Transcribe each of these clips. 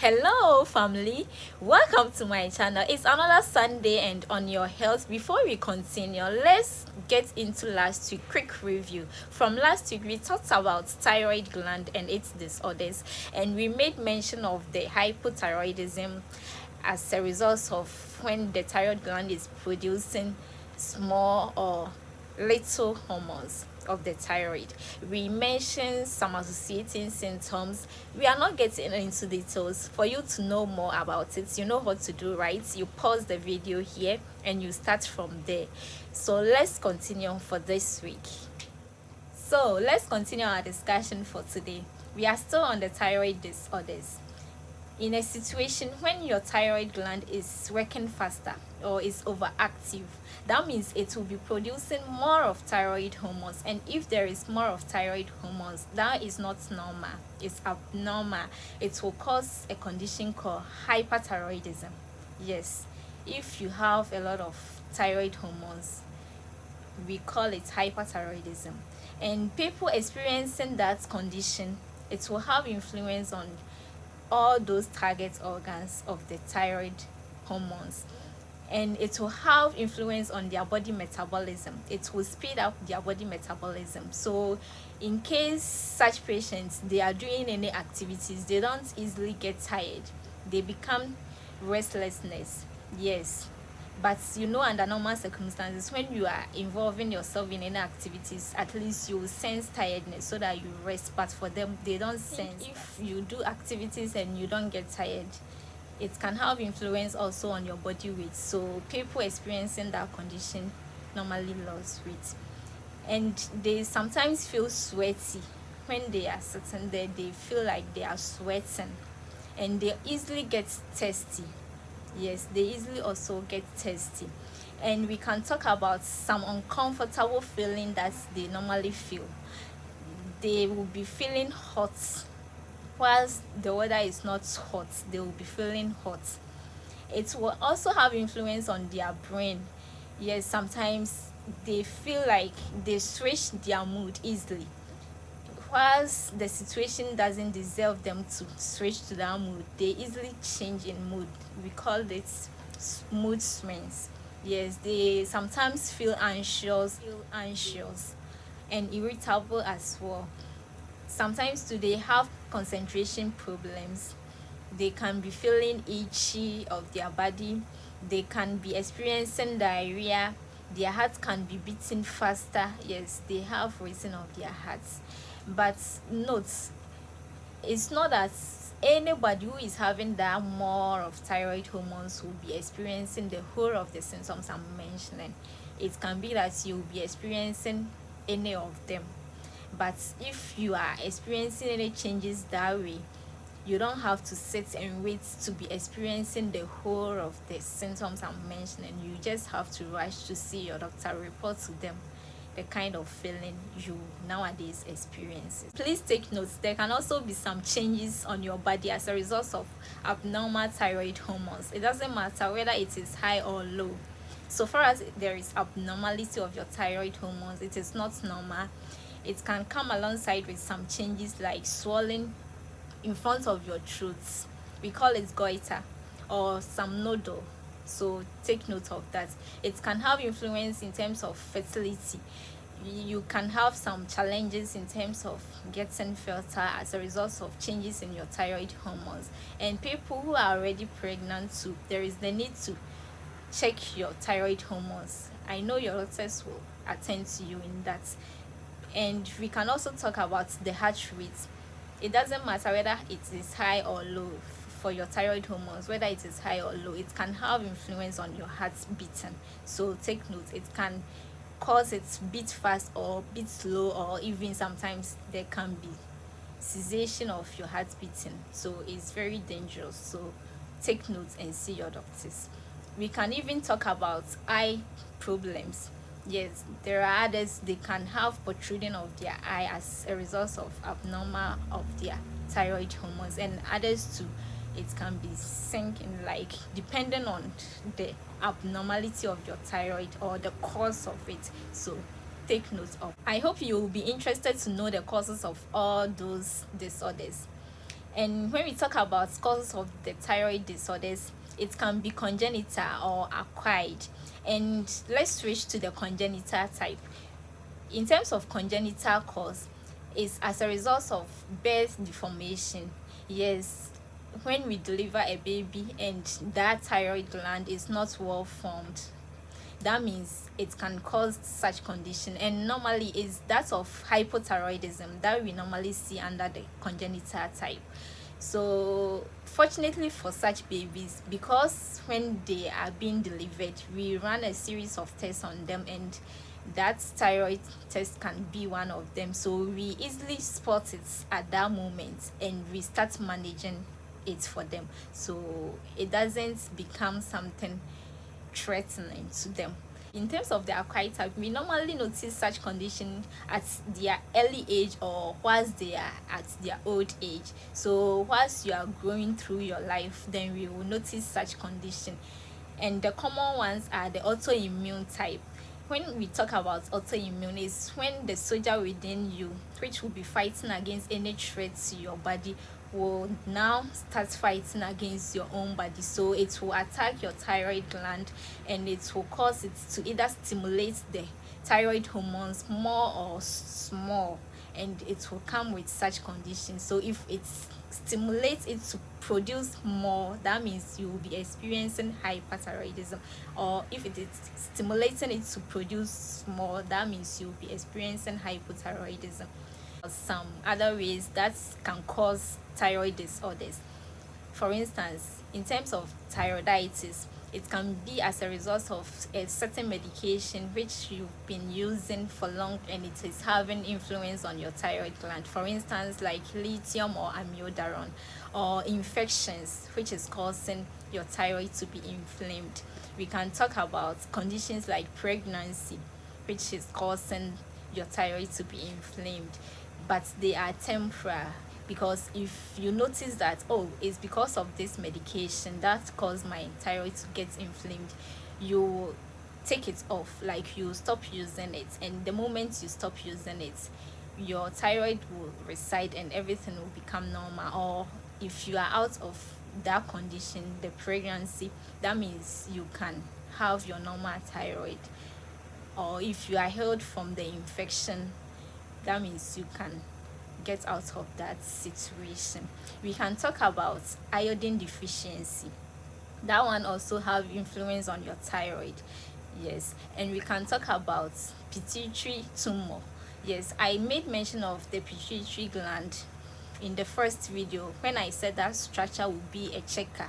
Hello family, welcome to my channel. It's another Sunday and on your health. Before we continue, let's get into last week quick review. From last week we talked about thyroid gland and its disorders, and we made mention of the hypothyroidism as a result of when the thyroid gland is producing small or little hormones of the thyroid. We mentioned some associating symptoms. We are not getting into details. For you to know more about it, you know what to do, right? You pause the video here and you start from there. So let's continue for this week. So let's continue our discussion for today. We are still on the thyroid disorders. In a situation when your thyroid gland is working faster or is overactive, that means it will be producing more of thyroid hormones, and if there is more of thyroid hormones, that is not normal, it's abnormal. It will cause a condition called hyperthyroidism. Yes, if you have a lot of thyroid hormones, we call it hyperthyroidism. And people experiencing that condition, it will have influence on all those target organs of the thyroid hormones, and it will have influence on their body metabolism. It will speed up their body metabolism. So in case such patients, they are doing any activities, they don't easily get tired, they become restlessness. Yes, but under normal circumstances, when you are involving yourself in any activities, at least you will sense tiredness so that you rest. But for them, they don't sense. If you do activities and you don't get tired, it can have influence also on your body weight. So people experiencing that condition normally lose weight, and they sometimes feel sweaty when they are sitting there. They feel like they are sweating, and they easily get thirsty. Yes, they easily also get thirsty. And we can talk about some uncomfortable feeling that they normally feel. They will be feeling hot whilst the weather is not hot. They will be feeling hot. It will also have influence on their brain. Yes, sometimes they feel like they switch their mood easily, whilst the situation doesn't deserve them to switch to that mood. They easily change in mood. We call it mood swings. Yes, they sometimes feel anxious and irritable as well. Sometimes too, they have concentration problems. They can be feeling itchy of their body. They can be experiencing diarrhea. Their heart can be beating faster. Yes, they have racing of their hearts. But note, it's not that anybody who is having that more of thyroid hormones will be experiencing the whole of the symptoms I'm mentioning. It can be that you'll be experiencing any of them. But if you are experiencing any changes that way, you don't have to sit and wait to be experiencing the whole of the symptoms I'm mentioning. You just have to rush to see your doctor, report to them the kind of feeling you nowadays experience. Please take notes, there can also be some changes on your body as a result of abnormal thyroid hormones. It doesn't matter whether it is high or low. So far as there is abnormality of your thyroid hormones, it is not normal. It can come alongside with some changes like swelling in front of your throat. We call it goitre, or some nodule. So take note of that. It can have influence in terms of fertility. You can have some challenges in terms of getting fertile as a result of changes in your thyroid hormones. And people who are already pregnant too, there is the need to check your thyroid hormones. I know your doctors will attend to you in that. And we can also talk about the heart rate. It doesn't matter whether it is high or low for your thyroid hormones. Whether it is high or low, it can have influence on your heart beating. So take note, it can cause it beat fast or beat slow, or even sometimes there can be cessation of your heart beating. So it's very dangerous. So take note and see your doctors. We can even talk about eye problems. Yes, there are others, they can have protruding of their eye as a result of abnormal of their thyroid hormones, and others too, it can be sinking, like depending on the abnormality of your thyroid or the cause of it. So take note of. I hope you will be interested to know the causes of all those disorders. And when we talk about causes of the thyroid disorders, it can be congenital or acquired. And let's switch to the congenital type. In terms of congenital cause, is as a result of birth deformation. Yes, when we deliver a baby and that thyroid gland is not well formed, that means it can cause such condition, and normally is that of hypothyroidism that we normally see under the congenital type. So fortunately for such babies, because when they are being delivered, we run a series of tests on them, and that thyroid test can be one of them, so we easily spot it at that moment and we start managing it for them, so it doesn't become something threatening to them. In terms of the acquired type, we normally notice such condition at their early age or whilst they are at their old age. So whilst you are growing through your life, then we will notice such condition. And the common ones are the autoimmune type. When we talk about autoimmune, is when the soldier within you, which will be fighting against any threat to your body, will now start fighting against your own body. So it will attack your thyroid gland, and it will cause it to either stimulate the thyroid hormones more or small, and it will come with such conditions. So if it stimulates it to produce more, that means you will be experiencing hyperthyroidism. Or if it is stimulating it to produce more, that means you will be experiencing hypothyroidism. Some other ways that can cause thyroid disorders, for instance, in terms of thyroiditis, it can be as a result of a certain medication which you've been using for long and it is having influence on your thyroid gland, for instance like lithium or amiodarone, or infections which is causing your thyroid to be inflamed. We can talk about conditions like pregnancy, which is causing your thyroid to be inflamed, but they are temporary, because if you notice that, oh, it's because of this medication that caused my thyroid to get inflamed, you take it off, like you stop using it, and the moment you stop using it, your thyroid will reside and everything will become normal. Or if you are out of that condition, the pregnancy, that means you can have your normal thyroid. Or if you are healed from the infection, that means you can get out of that situation. We can talk about iodine deficiency. That one also have influence on your thyroid. Yes, and we can talk about pituitary tumor. Yes, I made mention of the pituitary gland in the first video when I said that structure will be a checker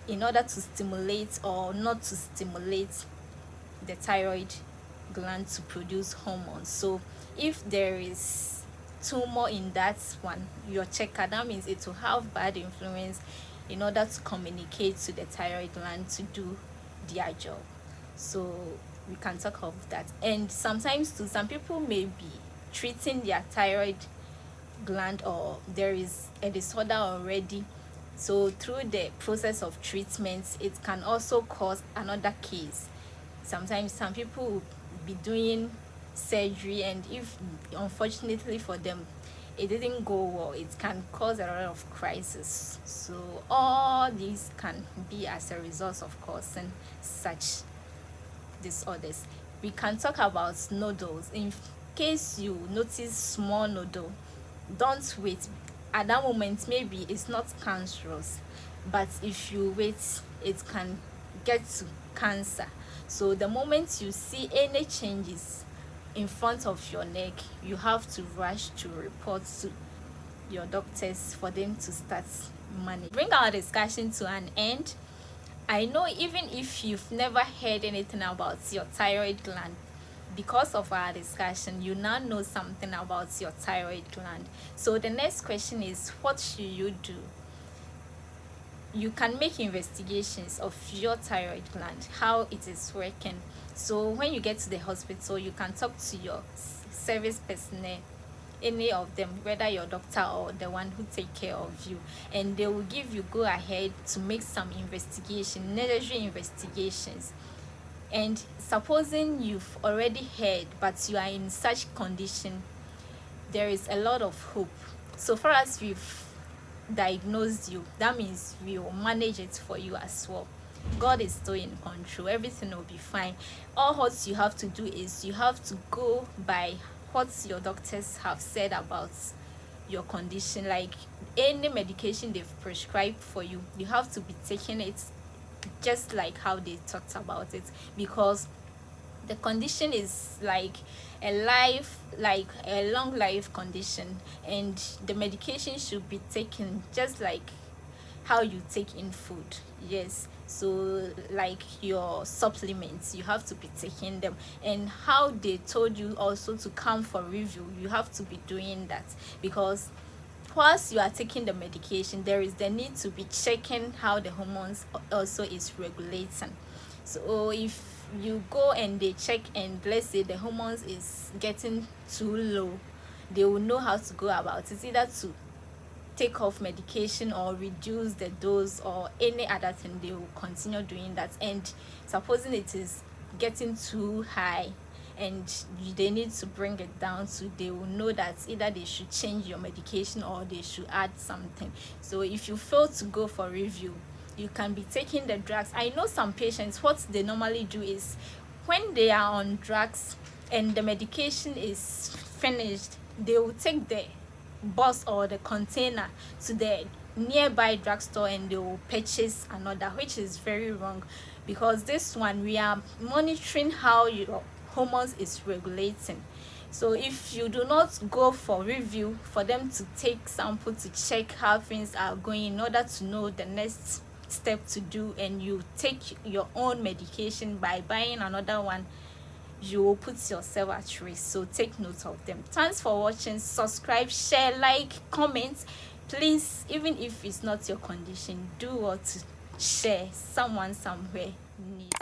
in order to stimulate or not to stimulate the thyroid gland to produce hormones. So if there is tumor in that one, your checker, that means it will have bad influence in order to communicate to the thyroid gland to do their job. So we can talk of that. And sometimes too, some people may be treating their thyroid gland, or there is a disorder already, so through the process of treatment it can also cause another case. Sometimes some people will be doing surgery, and if unfortunately for them it didn't go well, it can cause a lot of crisis. So all these can be as a result of causing such disorders. We can talk about nodules. In case you notice small nodule, don't wait. At that moment maybe it's not cancerous, but if you wait it can get to cancer. So the moment you see any changes in front of your neck, you have to rush to report to your doctors for them to start managing. Bring our discussion to an end. I know even if you've never heard anything about your thyroid gland, because of our discussion you now know something about your thyroid gland. So the next question is, what should you do? You can make investigations of your thyroid gland, how it is working. So when you get to the hospital, you can talk to your service personnel, any of them, whether your doctor or the one who take care of you, and they will give you go ahead to make some investigation, necessary investigations. And supposing you've already heard but you are in such condition, there is a lot of hope. So far as we've diagnose you, that means we will manage it for you as well. God is still in control. Everything will be fine. All what you have to do is you have to go by what your doctors have said about your condition. Like any medication they've prescribed for you, you have to be taking it just like how they talked about it, because the condition is like a long life condition, and the medication should be taken just like how you take in food. Yes, so like your supplements, you have to be taking them, and how they told you also to come for review, you have to be doing that, because whilst you are taking the medication, there is the need to be checking how the hormones also is regulating. So if you go and they check, and let's say the hormones is getting too low, they will know how to go about it, either to take off medication or reduce the dose or any other thing. They will continue doing that, and supposing it is getting too high and they need to bring it down, so they will know that either they should change your medication or they should add something. So if you fail to go for review, you can be taking the drugs. I know some patients, what they normally do is when they are on drugs and the medication is finished, they will take the box or the container to the nearby drugstore and they will purchase another, which is very wrong, because this one we are monitoring how your hormones is regulating. So if you do not go for review for them to take sample to check how things are going in order to know the next step to do, and you take your own medication by buying another one, you will put yourself at risk. So take note of them. Thanks for watching. Subscribe, share, like, comment. Please, even if it's not your condition, do what to share. Someone somewhere needs